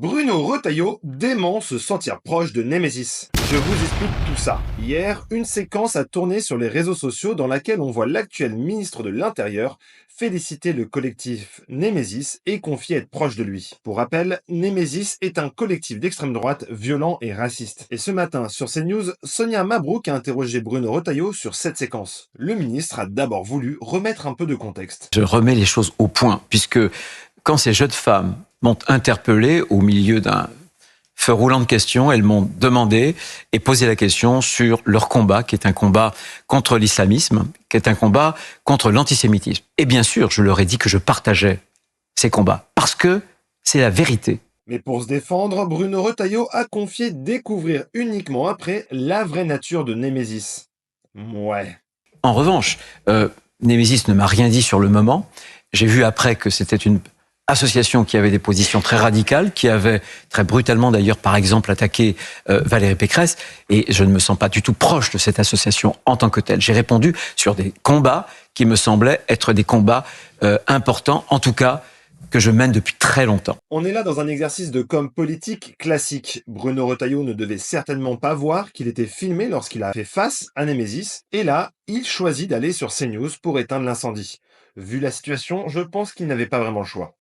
Bruno Retailleau dément se sentir proche de Nemesis. Je vous explique tout ça. Hier, une séquence a tourné sur les réseaux sociaux dans laquelle on voit l'actuel ministre de l'Intérieur féliciter le collectif Nemesis et confier être proche de lui. Pour rappel, Nemesis est un collectif d'extrême droite violent et raciste. Et ce matin, sur CNews, Sonia Mabrouk a interrogé Bruno Retailleau sur cette séquence. Le ministre a d'abord voulu remettre un peu de contexte. Je remets les choses au point, puisque quand ces jeunes femmes m'ont interpellé au milieu d'un feu roulant de questions, elles m'ont demandé et posé la question sur leur combat, qui est un combat contre l'islamisme, qui est un combat contre l'antisémitisme. Et bien sûr, je leur ai dit que je partageais ces combats, parce que c'est la vérité. Mais pour se défendre, Bruno Retailleau a confié découvrir uniquement après la vraie nature de Nemesis. Ouais. En revanche, Nemesis ne m'a rien dit sur le moment. J'ai vu après que c'était une association qui avait des positions très radicales, qui avait très brutalement d'ailleurs, par exemple, attaqué Valérie Pécresse, et je ne me sens pas du tout proche de cette association en tant que telle. J'ai répondu sur des combats qui me semblaient être des combats importants, en tout cas que je mène depuis très longtemps. On est là dans un exercice de com politique classique. Bruno Retailleau ne devait certainement pas voir qu'il était filmé lorsqu'il a fait face à Nemesis, et là, il choisit d'aller sur CNews pour éteindre l'incendie. Vu la situation, je pense qu'il n'avait pas vraiment le choix.